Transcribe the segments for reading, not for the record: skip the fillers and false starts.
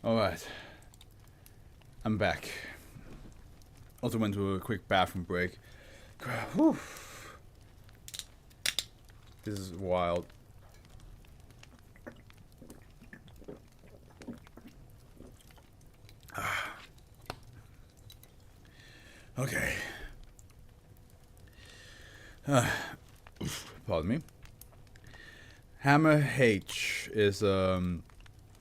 Alright. I'm back. Also went to a quick bathroom break. Whew. This is wild. Okay. Pardon me. Hammer H is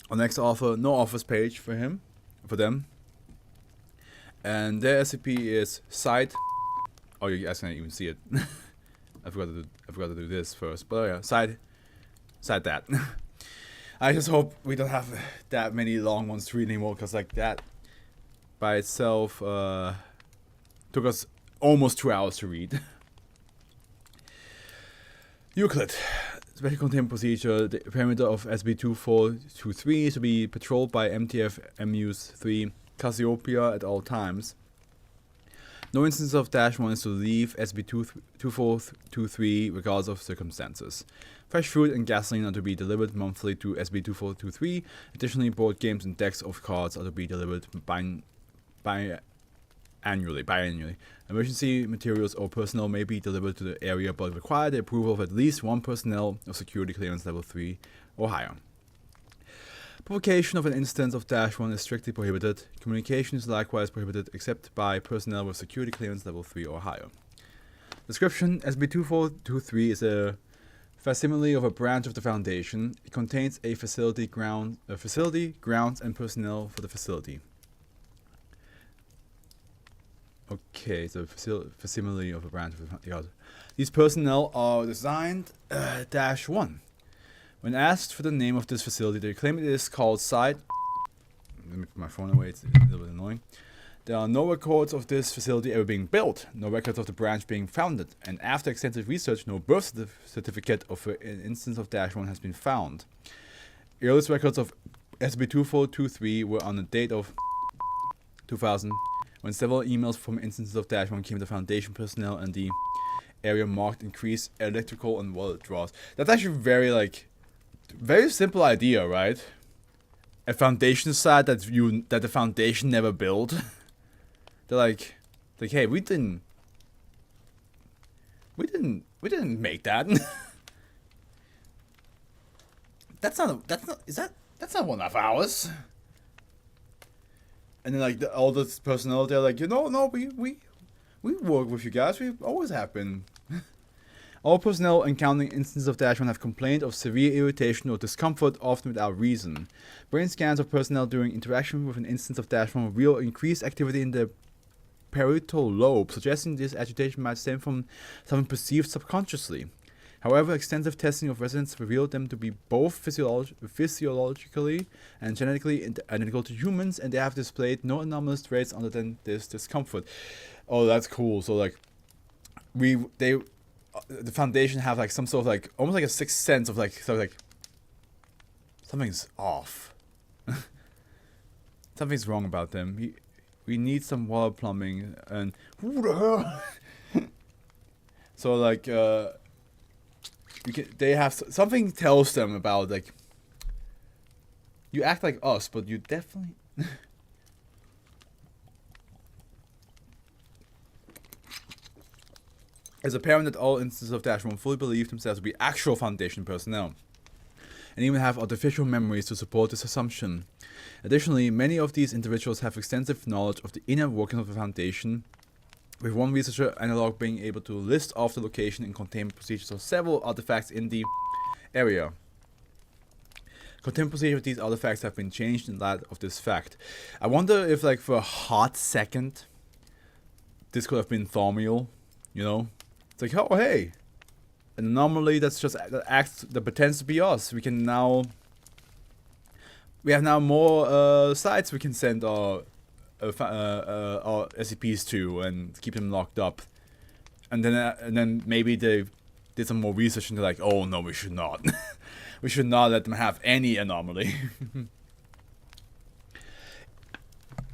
our next offer, no offers page for them, and their SCP is site. Oh, you guys can't even see it. I forgot to do this first, but yeah, site that. I just hope we don't have that many long ones to read anymore, because like that by itself took us almost 2 hours to read. Euclid. Special containment procedure. The perimeter of SCP-2423 is to be patrolled by MTF MUs-3 Cassiopeia at all times. No instance of -1 is to leave SCP-2423 regardless of circumstances. Fresh food and gasoline are to be delivered monthly to SCP-2423. Additionally, board games and decks of cards are to be delivered biannually. Emergency materials or personnel may be delivered to the area, but require the approval of at least one personnel of security clearance level 3 or higher. Provocation of an instance of -1 is strictly prohibited. Communication is likewise prohibited except by personnel with security clearance level 3 or higher. Description: SCP-2423 is a facsimile of a branch of the Foundation. It contains a facility, grounds, and personnel for the facility. Okay, so facsimile of a branch of the Foundation. These personnel are designed -1. When asked for the name of this facility, they claim it is called Site. Let me put my phone away, it's a little bit annoying. There are no records of this facility ever being built, no records of the branch being founded, and after extensive research, no birth certificate of an instance of -1 has been found. Earliest records of SCP-2423 were on the date of 2000, when several emails from instances of -1 came to the Foundation personnel and the area marked increased electrical and water draws. That's actually very simple idea, right? A Foundation site that the Foundation never built. They're like, hey, we didn't make that. that's not one of ours. And then like all this personnel, they're like, no, we work with you guys. We always have been. All personnel encountering instances of -1 have complained of severe irritation or discomfort, often without reason. Brain scans of personnel during interaction with an instance of -1 reveal increased activity in the parietal lobe, suggesting this agitation might stem from something perceived subconsciously. However, extensive testing of residents revealed them to be both physiologically and genetically identical to humans, and they have displayed no anomalous traits other than this discomfort. Oh, that's cool. So like, the Foundation have like some sort of like almost like a sixth sense of like something's off. Something's wrong about them. We need some water plumbing, and who the hell? So like they have something tells them about like, you act like us, but you definitely. It's apparent that all instances of -1 fully believe themselves to be actual Foundation personnel, and even have artificial memories to support this assumption. Additionally, many of these individuals have extensive knowledge of the inner workings of the Foundation, with one researcher analog being able to list off the location and containment procedures of several artifacts in the area. Containment procedures of these artifacts have been changed in light of this fact. I wonder if like for a hot second, this could have been Thaumiel, It's like, oh hey, an anomaly that pretends to be us. We have now more sites we can send our SCPs to and keep them locked up. And then maybe they did some more research and they're like, oh no, we should not. We should not let them have any anomaly.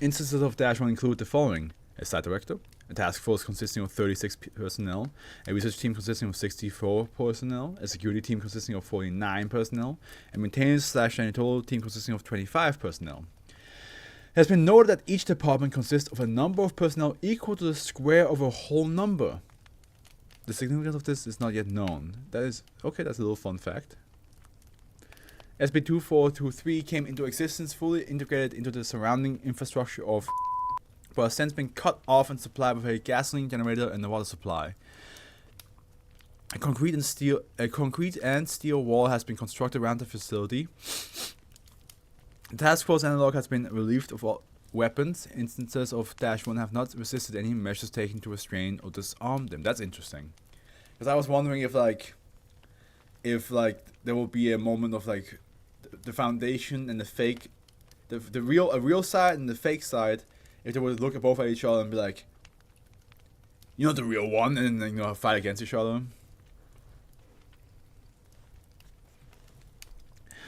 Instances of -1 include the following: a site director, a task force consisting of 36 personnel, a research team consisting of 64 personnel, a security team consisting of 49 personnel, a maintenance/janitorial team consisting of 25 personnel. It has been noted that each department consists of a number of personnel equal to the square of a whole number. The significance of this is not yet known. That is okay. That's a little fun fact. SCP-2423 came into existence fully integrated into the surrounding infrastructure of, but has since been cut off and supplied with a gasoline generator and a water supply. A concrete and steel wall has been constructed around the facility. The task force analog has been relieved of all weapons. Instances of -1 have not resisted any measures taken to restrain or disarm them. That's interesting. Because I was wondering if there will be a moment of like the foundation and the fake, a real side and the fake side, if they would look both at each other and be like, you're not the real one, and then fight against each other.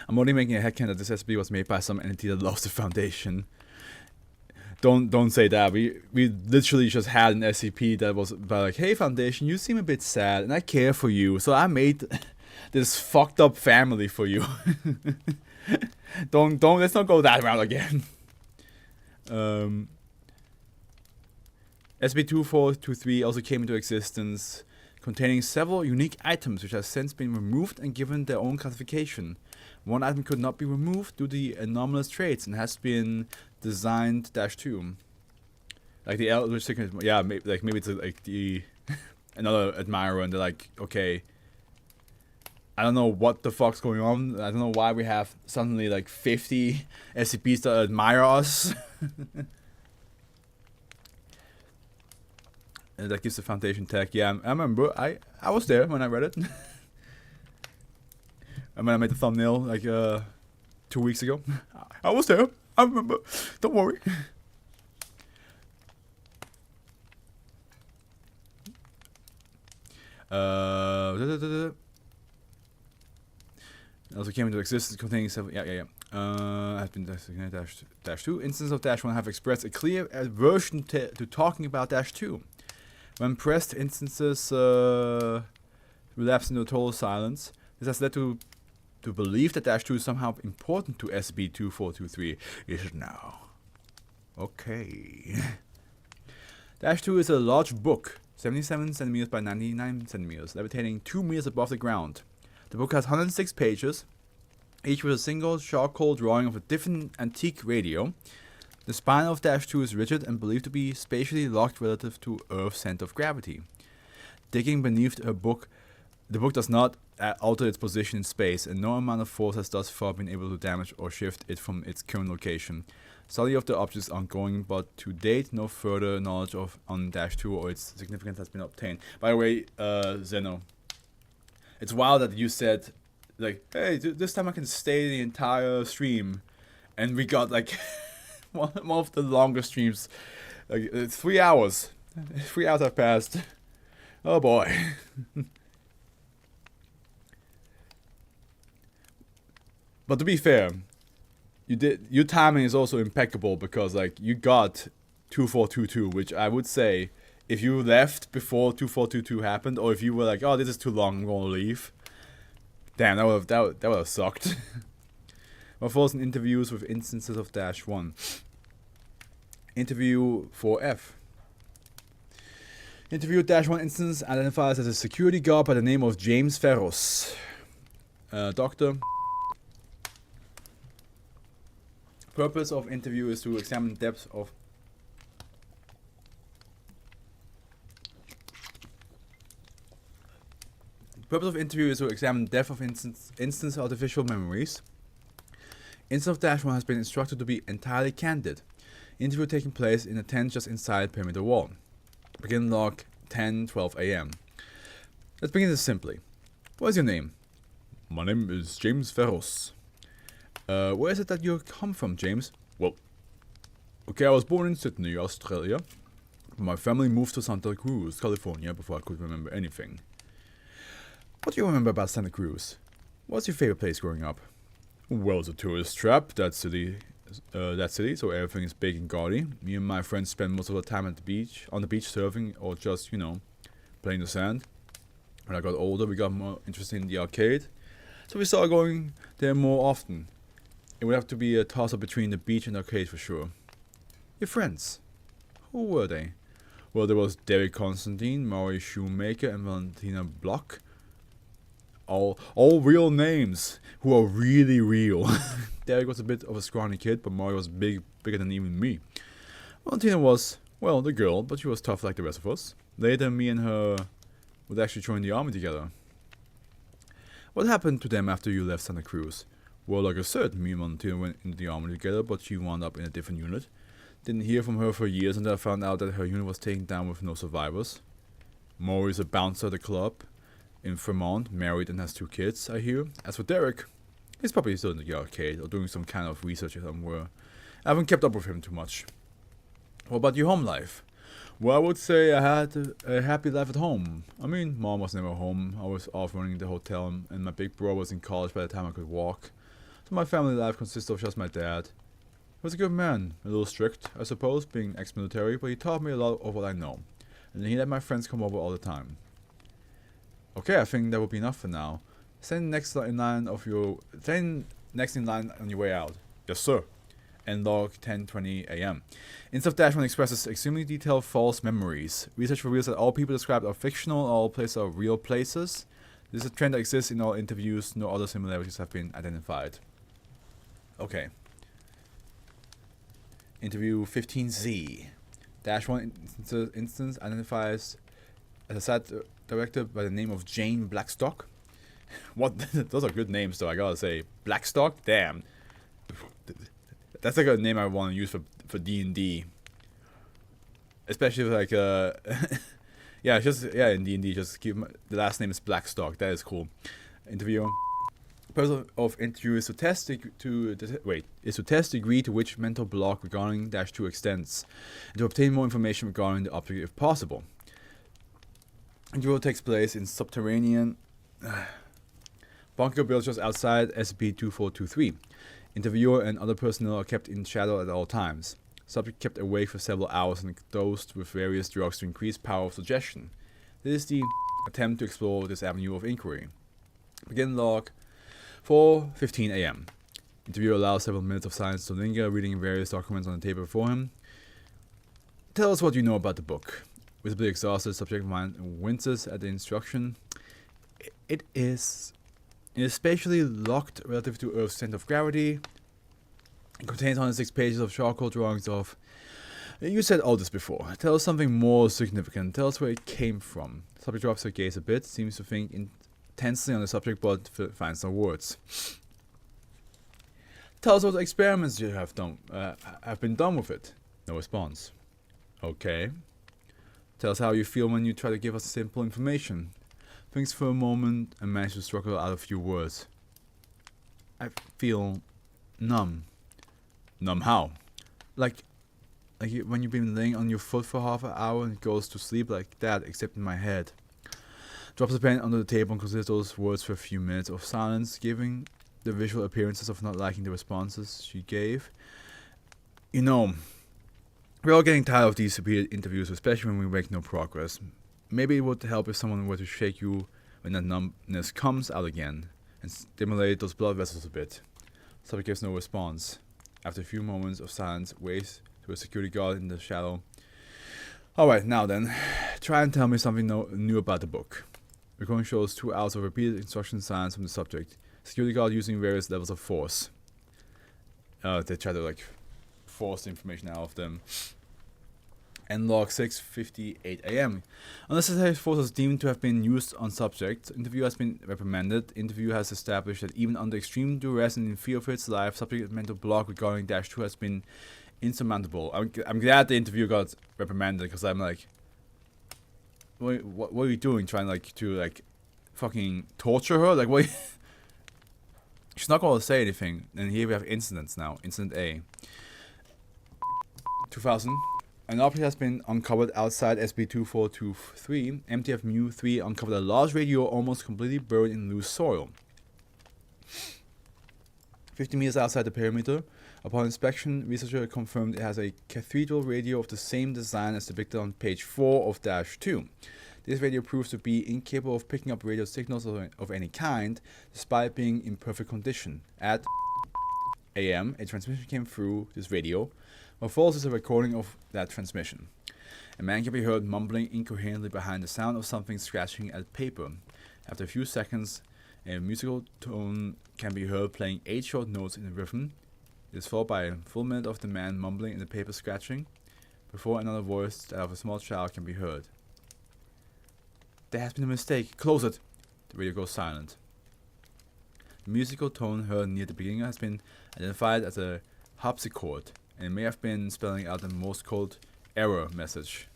I'm only making a headcanon that this SCP was made by some entity that lost the foundation. Don't say that. We literally just had an SCP that was like, hey Foundation, you seem a bit sad and I care for you, so I made this fucked up family for you. Let's not go that route again. SCP-2423 also came into existence containing several unique items which have since been removed and given their own classification. One item could not be removed due to the anomalous traits and has been designed -2. Like the Eldritch Signet, yeah, maybe it's like the another admirer, and they're like, okay, I don't know what the fuck's going on. I don't know why we have suddenly like 50 SCPs that admire us. And that gives the Foundation tag. Yeah, I remember. I was there when I read it. And when I made the thumbnail like 2 weeks ago. I was there. I remember. Don't worry. It also came into existence containing several. Has been designated -2. Instances of -1 have expressed a clear aversion to talking about -2. When pressed, instances relapse into total silence. This has led to believe that -2 is somehow important to SCP-2423. Is it now? Okay. -2 is a large book, 77 centimeters by 99 centimeters, levitating 2 meters above the ground. The book has 106 pages, each with a single charcoal drawing of a different antique radio. The spine of -2 is rigid and believed to be spatially locked relative to Earth's center of gravity. Digging beneath the book does not alter its position in space, and no amount of force has thus far been able to damage or shift it from its current location. Study of the object is ongoing, but to date, no further knowledge on -2 or its significance has been obtained. By the way, Zeno, it's wild that you said, like, hey, this time I can stay the entire stream, and we got like one of the longest streams, like 3 hours. 3 hours have passed. Oh boy. But to be fair, your timing is also impeccable, because like you got 2422, which I would say, if you left before 2422 happened, or if you were like, oh, this is too long, I'm gonna leave. Damn, that would have sucked. Fluff and interviews with instances of -1. Interview 4F. Interview -1 instance identifies as a security guard by the name of James Ferros. Doctor. Purpose of interview is to examine depth of instance artificial memories. Instance of -1 has been instructed to be entirely candid. Interview taking place in a tent just inside perimeter wall. Begin log 10:12 a.m. Let's begin this simply. What is your name? My name is James Ferros. Where is it that you come from, James? Well, okay, I was born in Sydney, Australia. My family moved to Santa Cruz, California, before I could remember anything. What do you remember about Santa Cruz? What's your favorite place growing up? Well, it's a tourist trap, that city, so everything is big and gaudy. Me and my friends spend most of the time on the beach surfing, or just, playing the sand. When I got older, we got more interested in the arcade, so we started going there more often. It would have to be a toss-up between the beach and the arcade for sure. Your friends. Who were they? Well, there was Derek Constantine, Maury Shoemaker, and Valentina Block. All real names who are really real. Derek was a bit of a scrawny kid, but Maury was bigger than even me. Valentina was, well, the girl, but she was tough like the rest of us. Later, me and her would actually join the army together. What happened to them after you left Santa Cruz? Well, like I said, me and Valentina went into the army together, but she wound up in a different unit. Didn't hear from her for years until I found out that her unit was taken down with no survivors. Maury is a bouncer at the club in Vermont, married and has 2 kids, I hear. As for Derek, he's probably still in the arcade or doing some kind of research somewhere. I haven't kept up with him too much. What about your home life? Well, I would say I had a happy life at home. I mean, Mom was never home. I was off running the hotel, and my big bro was in college by the time I could walk. So my family life consists of just my dad. He was a good man, a little strict, I suppose, being ex-military, but he taught me a lot of what I know. And he let my friends come over all the time. Okay, I think that would be enough for now. Send next in line on your way out. Yes, sir. And log 10:20 a.m. Insta-1 expresses extremely detailed false memories. Research reveals that all people described are fictional, all places are real places. This is a trend that exists in all interviews. No other similarities have been identified. Okay. Interview 15Z. -1 instance identifies as a site director by the name of Jane Blackstock. What? Those are good names, though, I gotta say. Blackstock? Damn. That's like a name I want to use for D&D. Especially like in D&D just keep the last name is Blackstock. That is cool. Interview. Purpose of interview is to test degree to which mental block regarding -2 extends, and to obtain more information regarding the object if possible. Interview takes place in subterranean bunker built just outside SCP-2423. Interviewer and other personnel are kept in shadow at all times. Subject kept awake for several hours and dosed with various drugs to increase power of suggestion. This is the attempt to explore this avenue of inquiry. Begin log 4:15 a.m. Interviewer allows several minutes of silence to linger, reading various documents on the table before him. Tell us what you know about the book. Visibly exhausted, subject mind winces at the instruction. It is spatially locked relative to Earth's center of gravity. It contains 106 pages of charcoal drawings of... You said all this before. Tell us something more significant. Tell us where it came from. Subject drops her gaze a bit, seems to think intensely on the subject, but finds no words. Tell us what experiments you have been done with it. No response. Okay. Tell us how you feel when you try to give us simple information. Thinks for a moment and manages to struggle out a few words. I feel numb. Numb how? Like when you've been laying on your foot for half an hour and goes to sleep like that, except in my head. Drops the pen under the table and considers those words for a few minutes of silence, giving the visual appearances of not liking the responses she gave. You know, we're all getting tired of these repeated interviews, especially when we make no progress. Maybe it would help if someone were to shake you when that numbness comes out again and stimulate those blood vessels a bit. Subject gives no response. After a few moments of silence, waves to a security guard in the shadow. Alright, now then, try and tell me something new about the book. Recording shows 2 hours of repeated instruction signs from the subject. Security guard using various levels of force. They try to force the information out of them. And log 6:58 a.m. Unnecessary force is deemed to have been used on subject. Interview has been reprimanded. Interview has established that even under extreme duress and in fear of its life, subject mental block regarding -2 has been insurmountable. I'm glad the interview got reprimanded, because I'm like, what are you doing? Trying to fucking torture her? Like, what? She's not going to say anything. And here we have incidents now. Incident A. 2000. An object has been uncovered outside SCP-2423. MTF Mu-3 uncovered a large radio almost completely buried in loose soil. 50 meters outside the perimeter. Upon inspection, researcher confirmed it has a cathedral radio of the same design as depicted on page 4 of -2. This radio proves to be incapable of picking up radio signals of any kind, despite being in perfect condition. At a.m., a transmission came through this radio. What follows is a recording of that transmission. A man can be heard mumbling incoherently behind the sound of something scratching at paper. After a few seconds, a musical tone can be heard playing 8 short notes in a rhythm. It is followed by a full minute of the man mumbling and the paper scratching, before another voice, that of a small child, can be heard. There has been a mistake. Close it. The radio goes silent. The musical tone heard near the beginning has been identified as a harpsichord, and it may have been spelling out the Morse code error message.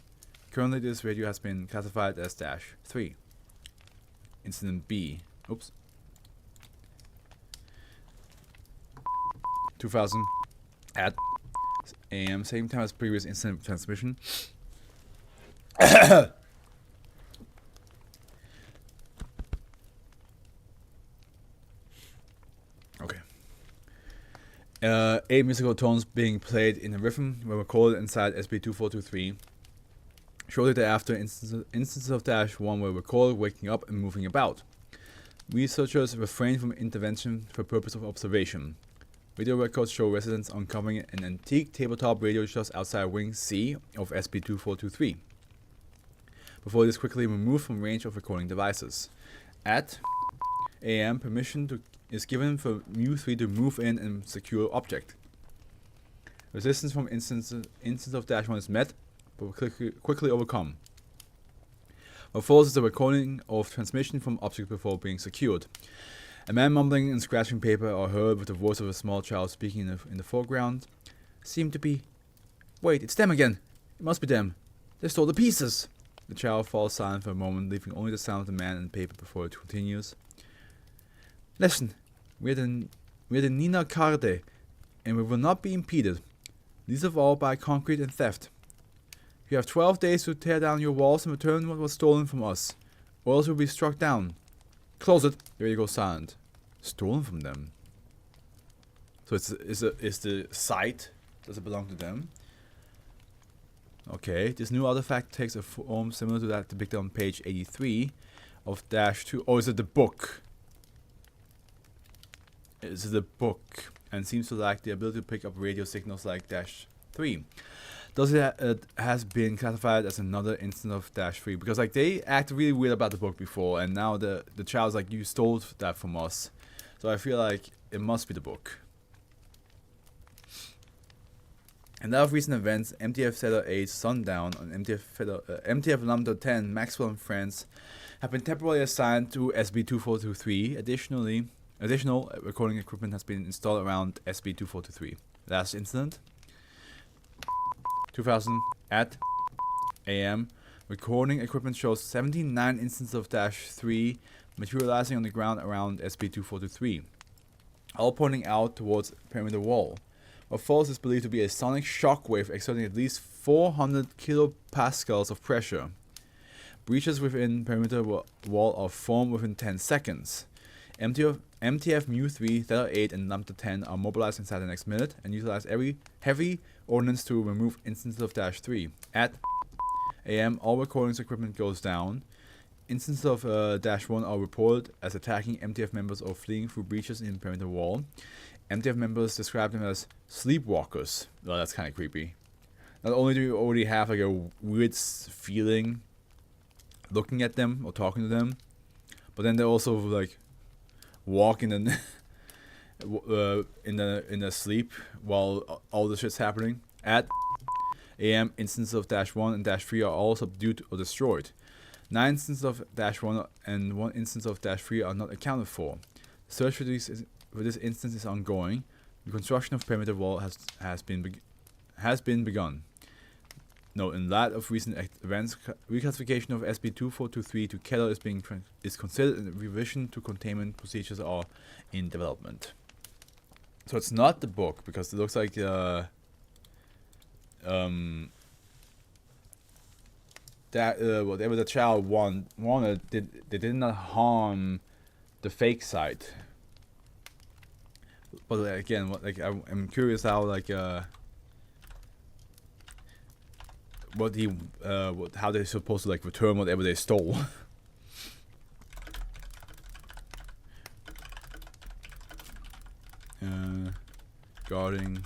Currently, this radio has been classified as -3. Incident B. Oops. 2000 at a.m. Same time as previous incident transmission. Okay. 8 musical tones being played in a rhythm were recorded inside SCP-2423. Shortly thereafter, instances of -1 were recorded waking up and moving about. Researchers refrained from intervention for purpose of observation. Video records show residents uncovering an antique tabletop radio just outside Wing C of SCP-2423, before it is quickly removed from range of recording devices. At a.m., permission is given for Mu-3 to move in and secure object. Resistance from instance of -1 is met, but quickly overcome. What follows is a recording of transmission from object before being secured. A man mumbling and scratching paper are heard with the voice of a small child speaking in the foreground. Seem to be... Wait, it's them again! It must be them! They stole the pieces! The child falls silent for a moment, leaving only the sound of the man and paper before it continues. Listen, we're the Nina Carde, and we will not be impeded. Least of all by concrete and theft. You have 12 days to tear down your walls and return what was stolen from us, or else you'll be struck down. Close it. The radio goes silent. Stolen from them. So is the site, does it belong to them? Okay, this new artifact takes a form similar to that depicted on page 83 of -2. Oh, is it the book? Is it the book? And seems to lack the ability to pick up radio signals like -3. Does it has been classified as another instance of -3? Because like they acted really weird about the book before, and now the child's like, you stole that from us. So I feel like it must be the book. In light of recent events, MTF Theta 8 Sundown and MTF Lambda 10 Maxwell and Friends have been temporarily assigned to SB2423. Additional recording equipment has been installed around SB2423. Last incident. 2000 at a.m. Recording equipment shows 79 instances of -3 materializing on the ground around SB2423, all pointing out towards perimeter wall. What follows is believed to be a sonic shockwave exerting at least 400 kilopascals of pressure. Breaches within perimeter wall are formed within 10 seconds. MTF Mu-3, Theta 8, and Lambda 10 are mobilized inside the next minute and utilize every heavy ordnance to remove instances of -3. At a.m., all recordings equipment goes down. Instances of -1 are reported as attacking MTF members or fleeing through breaches in perimeter wall. MTF members describe them as sleepwalkers. Well, that's kind of creepy. Not only do you already have like a weird feeling looking at them or talking to them, but then they also like walk in the in the sleep while all the shit's happening. At a.m., instances of -1 and -3 are all subdued or destroyed. 9 instances of -1 and 1 instance of -3 are not accounted for. The search for this instance is ongoing. The construction of perimeter wall has been begun. Note: in light of recent events, reclassification of SB2423 to Keller is considered, and revision to containment procedures are in development. So it's not the book, because it looks like whatever the child wanted, they did not harm the fake site. But again, I'm curious how how they're supposed to return whatever they stole. guarding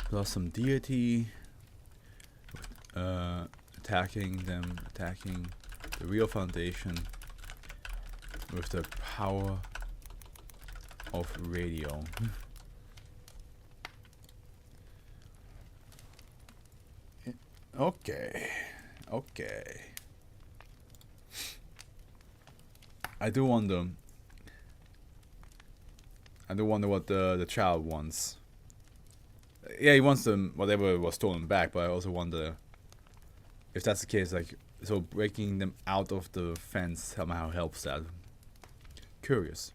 plus some deity, attacking the real foundation with the power of radio. Okay. I do wonder what the child wants. Yeah, he wants them whatever was stolen back, but I also wonder if that's the case, like, so breaking them out of the fence somehow helps that. Curious.